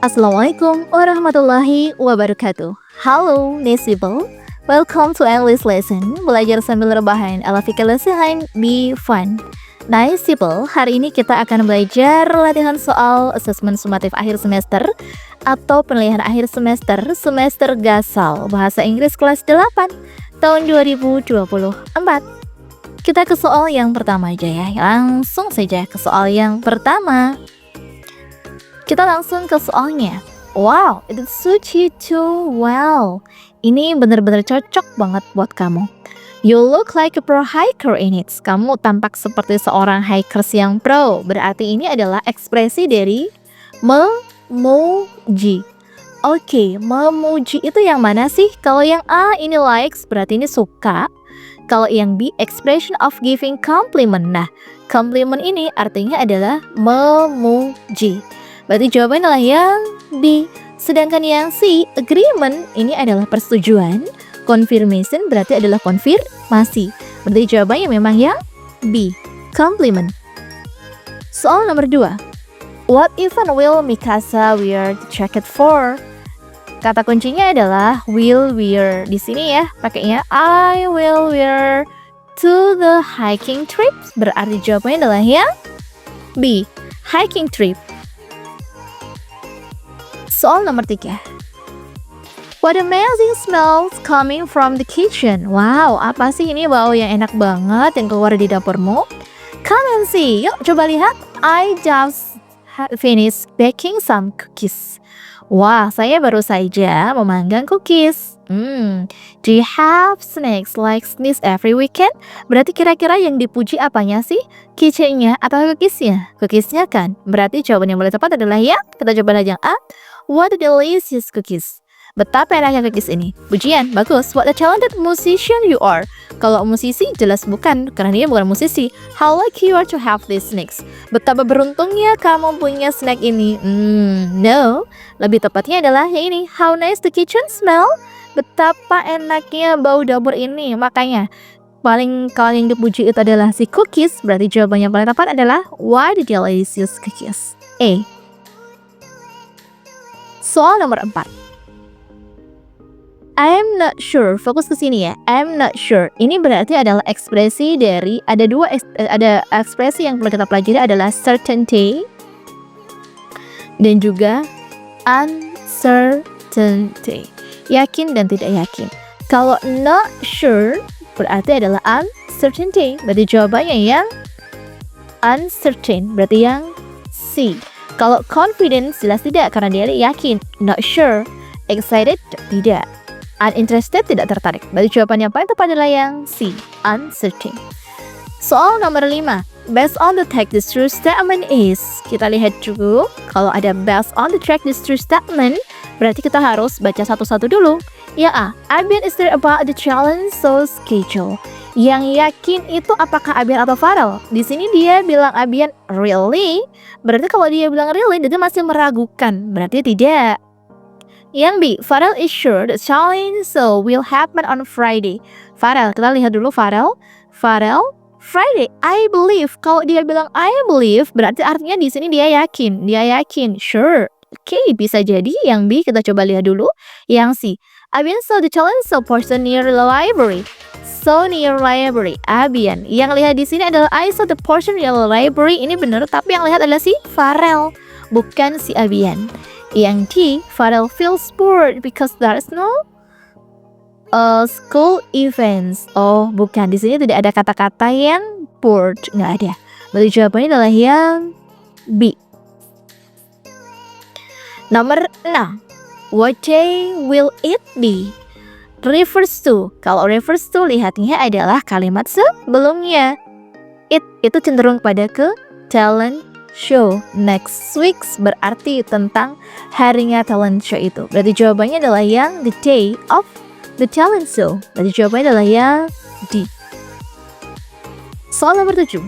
Assalamualaikum warahmatullahi wabarakatuh. Halo, nice people. Welcome to English lesson. Belajar sambil rebahan. Ala fikir lesson be fun. Nice people, hari ini kita akan belajar latihan soal asesmen sumatif akhir semester atau penilaian akhir semester Gasal Bahasa Inggris kelas 8 tahun 2024. Kita ke soal yang pertama aja ya. Langsung saja ke soal yang pertama. Kita langsung ke soalnya. Wow, it suits you too well. Ini benar-benar cocok banget buat kamu. You look like a pro hiker in it. Kamu tampak seperti seorang hikers yang pro. Berarti ini adalah ekspresi dari memuji. Oke, memuji itu yang mana sih? Kalau yang A ini likes, berarti ini suka. Kalau yang B, expression of giving compliment. Nah, compliment ini artinya adalah memuji. Berarti jawabannya adalah yang B. Sedangkan yang C, agreement, ini adalah persetujuan. Confirmation berarti adalah konfirmasi. Berarti jawabannya memang yang B, compliment. Soal nomor 2. What event will Mikasa wear the jacket for? Kata kuncinya adalah will wear. Di sini ya, pakainya I will wear to the hiking trip. Berarti jawabannya adalah yang B, hiking trip. Soal nomor 3. What amazing smells coming from the kitchen. Wow, apa sih ini bau yang enak banget yang keluar di dapurmu? Come and see. Yuk, coba lihat. I just finished baking some cookies. Wah, saya baru saja memanggang cookies. Do you have snacks like this every weekend? Berarti kira-kira yang dipuji apanya sih? Kitchennya atau cookiesnya? Cookiesnya kan? Berarti jawaban yang boleh tepat adalah ya. Kita coba lihat yang A. What delicious cookies. Betapa enaknya cookies ini. Pujian, bagus. What a talented musician you are. Kalau musisi, jelas bukan, karena dia bukan musisi. How lucky you are to have these snacks. Betapa beruntungnya kamu punya snack ini. No. Lebih tepatnya adalah yang ini. How nice the kitchen smell. Betapa enaknya bau dapur ini. Makanya, kalau yang dipuji itu adalah si cookies, berarti jawabannya paling tepat adalah what delicious cookies. A. Soal nomor 4. I'm not sure. Fokus ke sini ya. I'm not sure. Ini berarti adalah ekspresi dari ada ekspresi yang perlu kita pelajari adalah certainty dan juga uncertainty. Yakin dan tidak yakin. Kalau not sure berarti adalah uncertainty. Berarti jawabannya yang uncertain. Berarti yang C. Kalau confident jelas tidak karena dia yakin. Not sure. Excited tidak. Uninterested tidak tertarik. Berarti jawaban yang paling tepat adalah yang C, uncertain. Soal nomor 5. Based on the text, the true statement is. Kita lihat dulu. Kalau ada based on the text, the true statement, berarti kita harus baca satu-satu dulu. Ya A. Abian is there about the challenge so schedule. Yang yakin itu apakah Abian atau Farel? Di sini dia bilang Abian really. Berarti kalau dia bilang really, dia masih meragukan. Berarti tidak. Yang B, Farel is sure the challenge so will happen on Friday. Farel, kita lihat dulu Farel. Farel, Friday, I believe. Kalau dia bilang I believe, berarti artinya di sini dia yakin. Dia yakin, sure. Oke, bisa jadi. Yang B, kita coba lihat dulu. Yang C, Abian saw the challenge so person near the library. So near library, Abian. Yang lihat di sini adalah I saw the person near the library. Ini benar, tapi yang lihat adalah si Farel, bukan si Abian. Yang D, Farel feels bored because there's no school events. Oh, bukan. Di sini tidak ada kata-kata yang bored, nggak ada. Berarti jawabannya adalah yang B. Nomor 6. What day will it be? Refers to. Kalau refers to, lihatnya adalah kalimat sebelumnya. It itu cenderung pada ke talent show. Next week berarti tentang harinya talent show itu. Berarti jawabannya adalah yang the day of the talent show. Berarti jawabannya adalah yang D. Soal nomor 7.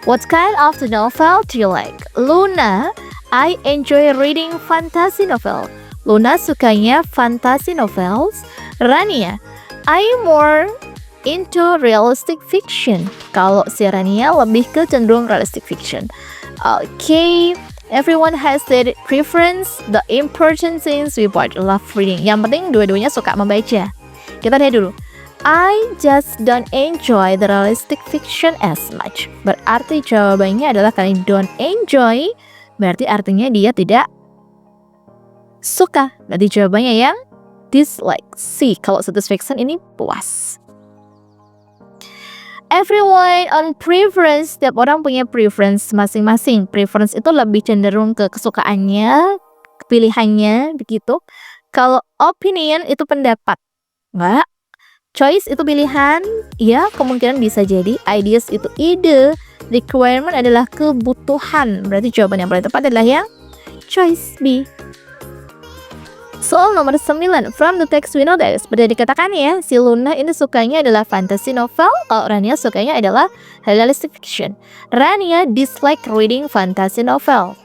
What kind of the novel do you like? Luna, I enjoy reading fantasy novel. Luna sukanya fantasy novels. Rania, I'm more into realistic fiction. Kalau si Rania lebih ke cenderung realistic fiction. Oke, Everyone has their preference. The important things we both love reading. Yang penting dua-duanya suka membaca. Kita lihat dulu. I just don't enjoy the realistic fiction as much. Berarti jawabannya adalah kalian don't enjoy. Berarti artinya dia tidak suka. Berarti jawabannya yang dislike. C. Kalau science fiction ini puas. Everyone on preference, setiap orang punya preference masing-masing. Preference itu lebih cenderung ke kesukaannya, pilihannya, begitu. Kalau opinion itu pendapat. Enggak. Choice itu pilihan, ya kemungkinan bisa jadi. Ideas itu ide. Requirement adalah kebutuhan. Berarti jawaban yang paling tepat adalah yang choice B. Soal nomor 9. From the text we know that. Seperti dikatakan ya, si Luna ini sukanya adalah fantasy novel. Kalau Rania sukanya adalah realistic fiction. Rania dislike reading fantasy novel.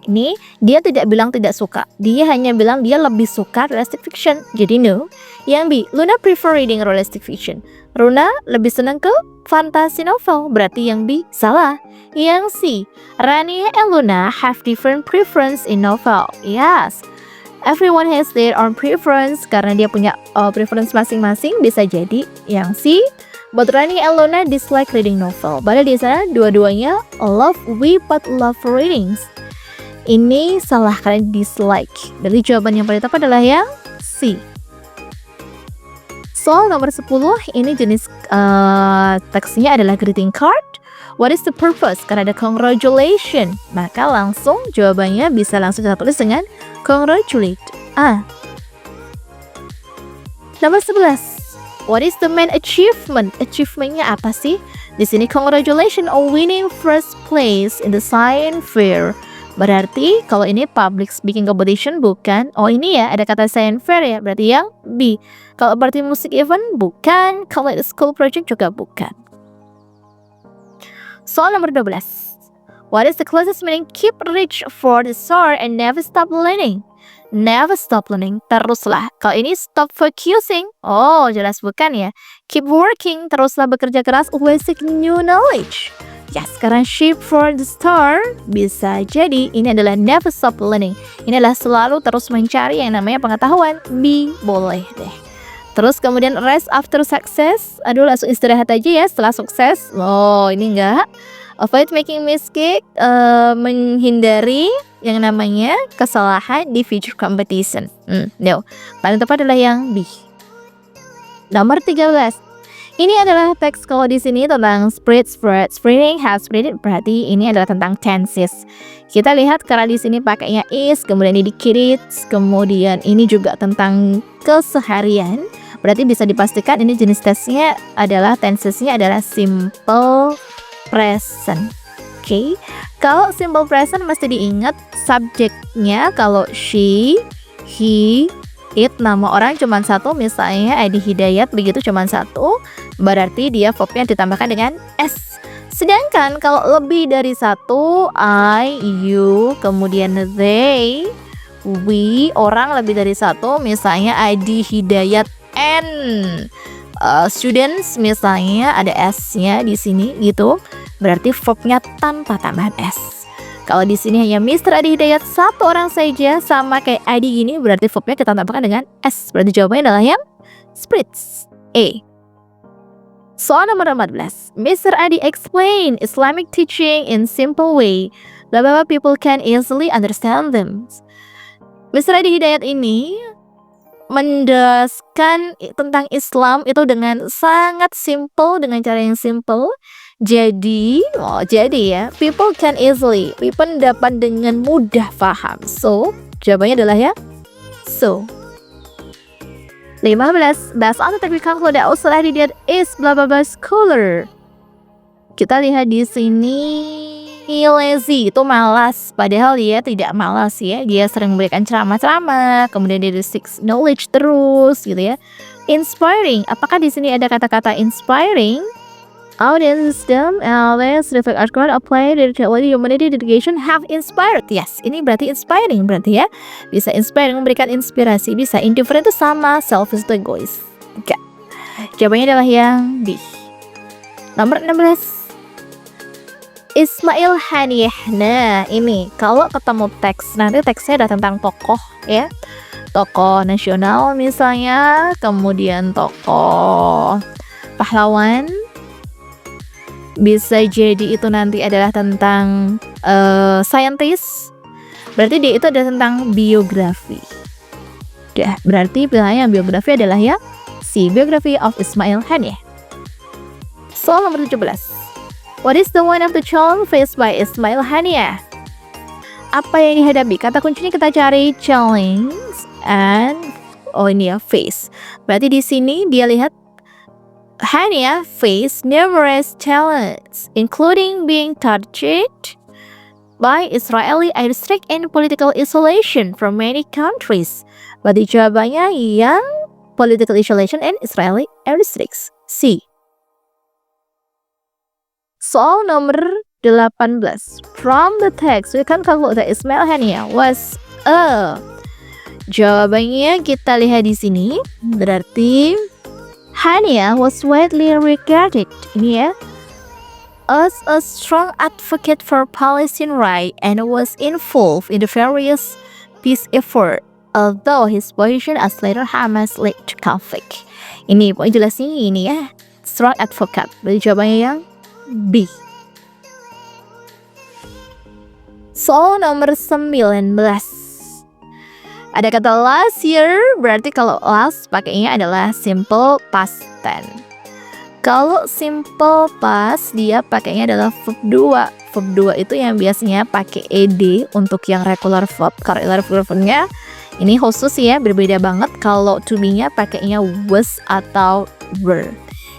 Ini dia tidak bilang tidak suka. Dia hanya bilang dia lebih suka realistic fiction. Jadi no. Yang B. Luna prefer reading realistic fiction. Luna lebih senang ke fantasy novel. Berarti yang B salah. Yang C. Rania and Luna have different preference in novel. Yes. Everyone has their own preference. Karena dia punya preference masing-masing. Bisa jadi yang C. But Rani and Luna dislike reading novel. Padahal di sana dua-duanya we both love readings. Ini salah, kalian dislike. Berarti jawaban yang paling tepat adalah yang C. Soal nomor 10. Ini jenis teksnya adalah greeting card. What is the purpose? Karena ada congratulation. Maka langsung jawabannya bisa langsung kita tulis dengan congratulate. A. Nomor 11. What is the main achievement? Achievementnya apa sih? Di sini congratulations on winning first place in the science fair. Berarti kalau ini public speaking competition bukan. Oh ini ya ada kata science fair ya. Berarti yang B. Kalau berarti music event bukan. Kalau school project juga bukan. Soal nomor 12. What is the closest meaning keep reach for the star and never stop learning? Never stop learning, teruslah. Kalau ini stop focusing, oh jelas bukan ya. Keep working, teruslah bekerja keras, always seek new knowledge. Ya sekarang shoot for the star, bisa jadi ini adalah never stop learning. Ini adalah selalu terus mencari yang namanya pengetahuan. B, boleh deh. Terus kemudian rest after success. Aduh langsung istirahat aja ya setelah sukses. Oh ini enggak. Avoid making mistake, menghindari yang namanya kesalahan di future competition. No. Paling tepat adalah yang B. Nomor 13. Ini adalah teks kalau di sini tentang spread, spreading, has spreaded. Berarti ini adalah tentang tenses. Kita lihat karena di sini pakainya is, kemudian ini dikit, kemudian ini juga tentang keseharian. Berarti bisa dipastikan ini jenis tesnya adalah tensesnya adalah simple present. Oke. Kalau simple present mesti diingat subjeknya. Kalau she, he, it, nama orang cuma satu, misalnya Adi Hidayat begitu cuma satu, berarti dia verbnya ditambahkan dengan s. Sedangkan kalau lebih dari satu, I, you, kemudian they, we, orang lebih dari satu, misalnya Adi Hidayat and students, misalnya ada s-nya di sini gitu, berarti verbnya tanpa tambahan s. Kalau di sini hanya Mr. Adi Hidayat satu orang saja sama kayak Adi gini, berarti verbnya kita tambahkan dengan s. Berarti jawabannya adalah yang spreads. A. Soal nomor 14. Mr. Adi explain Islamic teaching in simple way. Blah blah blah, people can easily understand them. Mr. Adi Hidayat ini menjelaskan tentang Islam itu dengan sangat simple, dengan cara yang simple. Jadi ya, people can easily, people dapat dengan mudah paham. So, jawabannya adalah ya, so. 15. Based on the technical conclude that Ustaz Adi is blah blah blah scholar. Kita lihat di sini lazy itu malas, padahal dia tidak malas ya. Dia sering memberikan ceramah-ceramah, kemudian dia seeks knowledge terus gitu ya. Inspiring, apakah di sini ada kata-kata inspiring? Audience system, let's reflect article apply the humanity dedication have inspired. Yes, ini berarti inspiring berarti ya. Bisa inspiring, memberikan inspirasi. Bisa indifferent itu sama, selfish itu egois. Oke. Jawabannya adalah yang B. Nomor 16. Ismail Haniyeh. Nah, ini kalau ketemu teks, nanti teksnya ada tentang tokoh ya. Tokoh nasional misalnya, kemudian tokoh pahlawan. Bisa jadi itu nanti adalah tentang scientist. Berarti dia itu ada tentang biografi. Dah, berarti pilihannya biografi adalah ya si Biography of Ismail Haniyeh. Soal nomor 17. What is the one of the challenge faced by Ismail Haniyeh? Apa yang dihadapi? Kata kuncinya kita cari challenge and ini ya face. Berarti di sini dia lihat Haniyeh faced numerous challenges, including being targeted by Israeli airstrike and political isolation from many countries. Berarti jawabannya yang political isolation and Israeli airstrikes. C. Soal nomor 18. From the text, we can conclude that Ismail Haniyeh was a. Jawabannya kita lihat di sini. Berarti Haniyeh was widely regarded ini ya as a strong advocate for Palestine rights and was involved in the various peace effort, although his position as leader Hamas led to conflict. Ini poin jelasnya ini ya, strong advocate. Berarti jawabannya yang B. Soal nomor 19. Ada kata last year, berarti kalau last pakainya adalah simple past tense. Kalau simple past dia pakainya adalah verb 2. Verb 2 itu yang biasanya pakai ed untuk yang regular verb. Kalau irregular verbnya ini khusus ya, berbeda banget. Kalau to be-nya pakainya was atau were.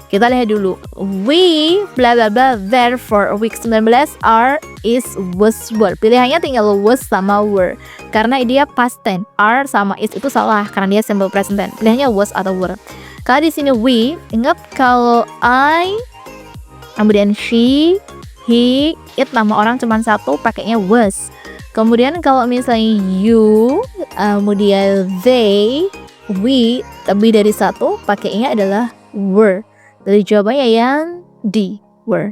Kita lihat dulu. We bla bla bla therefore week 19 are is was were. Pilihannya tinggal was sama were. Karena dia past tense. Are sama is itu salah karena dia simple present tense. Pilihannya was atau were. Kalau di sini we, ingat kalau I, kemudian she, he, it nama orang cuma satu pakainya was. Kemudian kalau misalnya you, kemudian they, we, lebih dari satu pakainya adalah were. Jadi jawabannya yang D, were.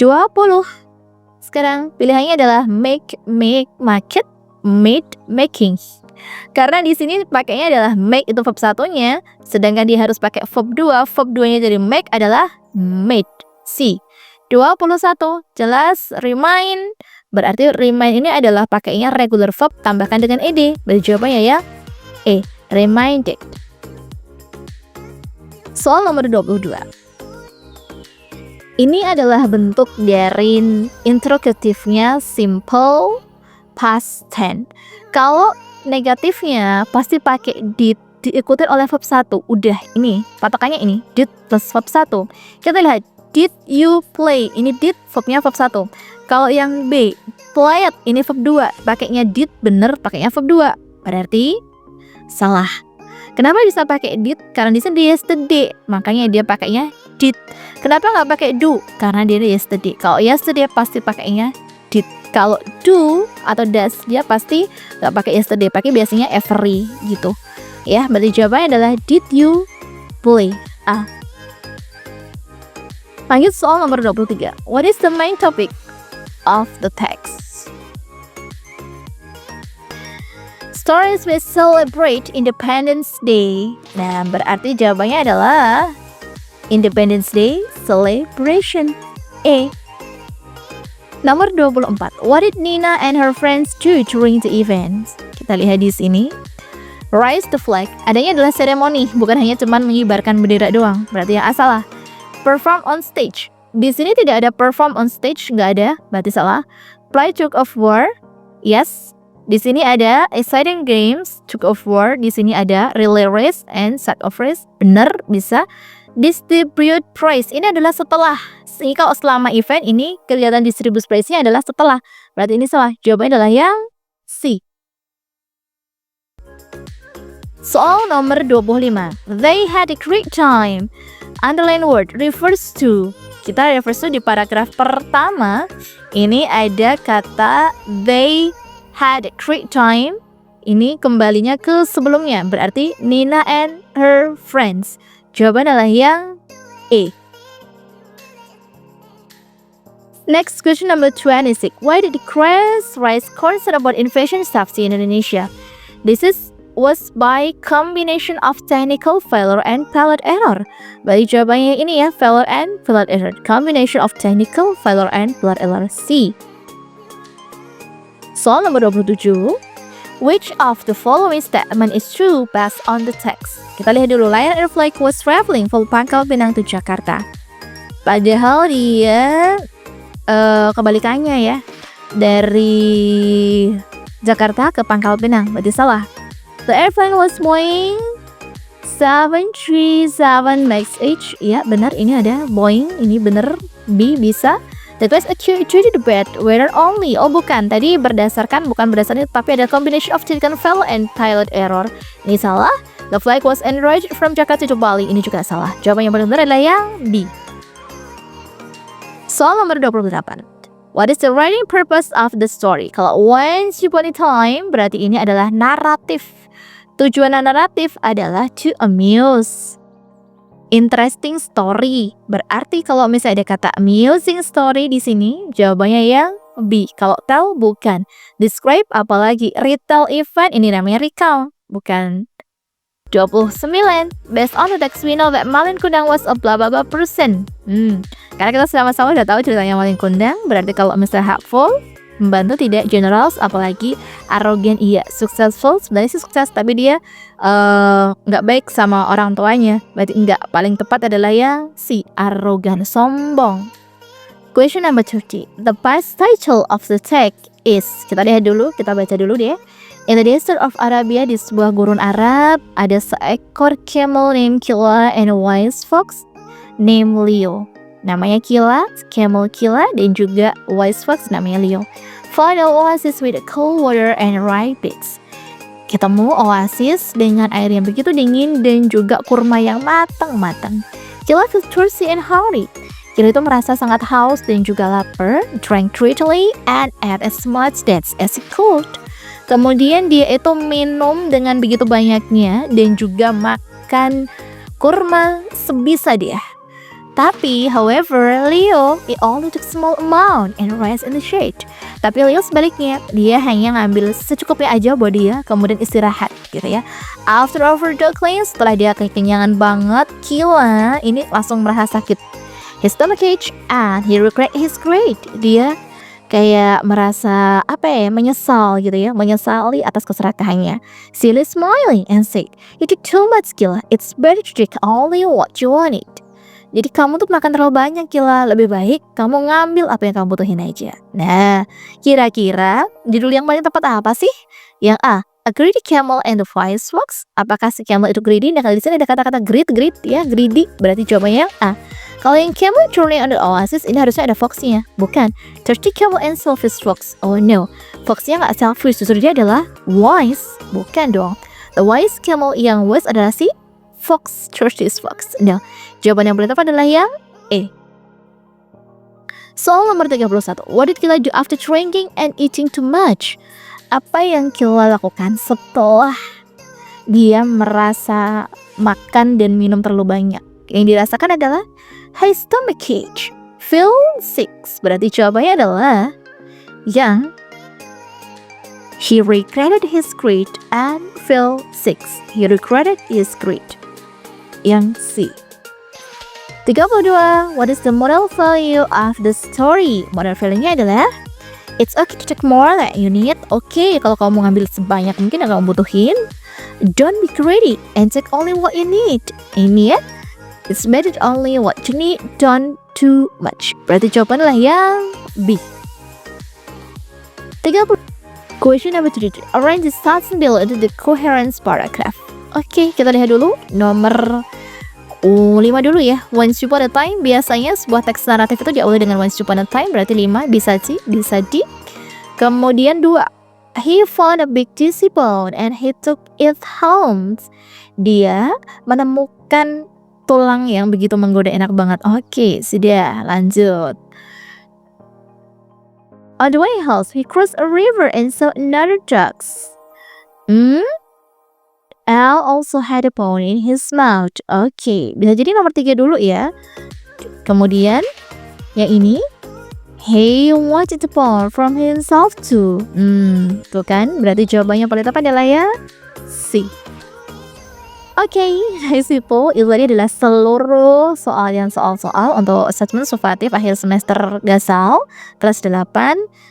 20. Sekarang pilihannya adalah make, market, made, making. Karena di sini pakainya adalah make itu verb satunya, sedangkan dia harus pakai verb 2. Verb 2-nya jadi make adalah made. C. 21. Jelas remind. Berarti remind ini adalah pakainya regular verb tambahkan dengan ed. Berarti jawabannya ya E, reminded. Soal nomor 22. Ini adalah bentuk dari interrogatifnya simple past tense. Kalau negatifnya pasti pakai did diikuti oleh verb 1. Udah ini patokannya ini did plus verb 1. Kita lihat did you play, ini did verbnya verb 1. Kalau yang B played ini verb 2, pakainya did bener pakainya verb 2. Berarti salah. Kenapa bisa pakai did? Karena di sini yesterday, makanya dia pakainya did. Kenapa nggak pakai do? Karena dia yesterday. Kalau yesterday pasti pakainya did. Kalau do atau does dia pasti nggak pakai yesterday, pakai biasanya every gitu. Ya, berarti jawabannya adalah did you play? A. Lanjut soal nomor 23. What is the main topic of the text? Stories we celebrate Independence Day. Nah, berarti jawabannya adalah Independence Day celebration. A. Nomor 24. What did Nina and her friends do during the event? Kita lihat di sini. Raise the flag. Adanya adalah seremoni, bukan hanya cuman mengibarkan bendera doang. Berarti yang salah. Perform on stage. Di sini tidak ada perform on stage, nggak ada. Berarti salah. Play tug of war. Yes. Di sini ada exciting games, tug of war. Di sini ada relay race and set of race. Benar, bisa. Distribute prize. Ini adalah setelah. Ini kalau selama event ini kelihatan distribute prize-nya adalah setelah. Berarti ini salah. Jawabannya adalah yang C. Soal nomor 25. They had a great time. Underline word refers to. Kita refers to di paragraf pertama. Ini ada kata they had a great time. Ini kembalinya ke sebelumnya. Berarti Nina and her friends. Jawaban adalah yang E. Next, question number 26. Why did Crest raise concern about invasion staffs in Indonesia? Was by combination of technical failure and pilot error. Berarti jawabannya ini ya, failure and pilot error. Combination of technical failure and pilot error. C. Soal nomor 27. Which of the following statement is true based on the text? Kita lihat dulu. Lion Air Flight was traveling from Pangkal Pinang to Jakarta. Padahal dia kebalikannya ya, dari Jakarta ke Pangkal Pinang. Berarti salah. The airplane was Boeing 737 MAX H. Ya benar, ini ada Boeing. Ini benar. B bisa. That was a jury debate whether only. Oh bukan, tadi bukan berdasarkan, tapi ada combination of technical failure and pilot error. Ini salah. The flight was enraged from Jakarta to Bali. Ini juga salah. Jawaban yang benar adalah yang B. Soal nomor 28. What is the writing purpose of the story? Kalau once upon a time, berarti ini adalah naratif. Tujuan naratif adalah to amuse. Interesting story. Berarti kalau misalnya ada kata amusing story di sini, jawabannya yang B. Kalau tell, bukan. Describe, apalagi. Retell event, ini namanya recount, bukan. 29. Based on the text, we know that Malin Kundang was a blah blah blah person. Karena kita sama-sama udah tahu ceritanya Malin Kundang, berarti kalau misalnya helpful, membantu, tidak generals, apalagi arrogant, iya. Successful, sebenarnya sih sukses, tapi dia nggak baik sama orang tuanya. Berarti enggak. Paling tepat adalah yang C. Arrogant, sombong. Question number 30. The past title of the text is. Kita lihat dulu, kita baca dulu deh. In the desert of Arabia, di sebuah gurun Arab, ada seekor camel named Kila and a wise fox named Leo. Namanya Kila, camel Kila, dan juga wise fox namanya Leo. Find an oasis with cold water and ripe dates. Ketemu oasis dengan air yang begitu dingin dan juga kurma yang matang-matang. Kila felt thirsty and hungry. Kila itu merasa sangat haus dan juga lapar. Drank greedily and ate as much dates as he could. Kemudian dia itu minum dengan begitu banyaknya dan juga makan kurma sebisa dia. Tapi, however, Leo, he only took small amount and rest in the shade. Tapi Leo sebaliknya, dia hanya ngambil secukupnya aja buat dia, kemudian istirahat, gitu ya. After overdosing, setelah dia kekenyangan banget, Kila ini langsung merasa sakit. His stomach ache and he regret his greed. Dia kayak merasa menyesal gitu ya, menyesali atas keserakahannya. Silly smiling and said, "You took too much, Kila. It's better to drink only what you wanted." Jadi kamu tuh makan terlalu banyak, Kila. Lebih baik kamu ngambil apa yang kamu butuhin aja. Nah, kira-kira judul yang paling tepat apa sih? Yang A, A Greedy Camel and the Wise Fox. Apakah si camel itu greedy? Nah, kalau di sini ada kata-kata greed ya, greedy. Berarti jawabannya yang A. Kalau yang camel journey on the oasis, ini harusnya ada foxnya. Bukan. Thirsty camel and selfish fox. Oh no. Foxnya nggak selfish, justru dia adalah wise. Bukan dong. The wise camel yang wise adalah si fox, thirsty fox. No. Jawaban yang paling tepat adalah yang A. Soal nomor 31. What did Kila do after drinking and eating too much? Apa yang Kila lakukan setelah dia merasa makan dan minum terlalu banyak? Yang dirasakan adalah high stomach ache, feel sick. Berarti jawabannya adalah yang he regretted his greed and feel sick. He regretted his greed. Yang C. 32. What is the moral value of the story? Moral value-nya adalah it's okay to take more than you need. Oke, kalau kamu ngambil sebanyak mungkin yang kamu butuhin. Don't be greedy and take only what you need. Ini ya, it's better only what you need, don't too much. Berarti jawabannya adalah yang B. 30. Question number 33. Arrange the thoughts below into the coherence paragraph. Oke, kita lihat dulu nomor 5 dulu ya. Once upon a time, biasanya sebuah teks naratif itu diawali dengan once upon a time, berarti 5, bisa C, bisa D. Kemudian 2. He found a big juicy bone and he took it home. Dia menemukan tulang yang begitu menggoda, enak banget. Oke, sudah, lanjut. On the way house, he crossed a river and saw another ducks. Al also had a bone in his mouth. Oke, bisa jadi nomor 3 dulu ya. Kemudian yang ini, He wanted to apart from himself too. Tuh kan, berarti jawabannya paling tepat adalah ya C. Oke, nice people. Itu tadi adalah seluruh soal-soal untuk assessment sumatif akhir semester Gasal kelas 8.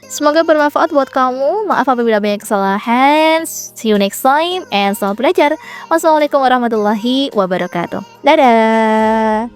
Semoga bermanfaat buat kamu. Maaf apabila banyak kesalahan. See you next time and selamat belajar. Wassalamualaikum warahmatullahi wabarakatuh. Dadah.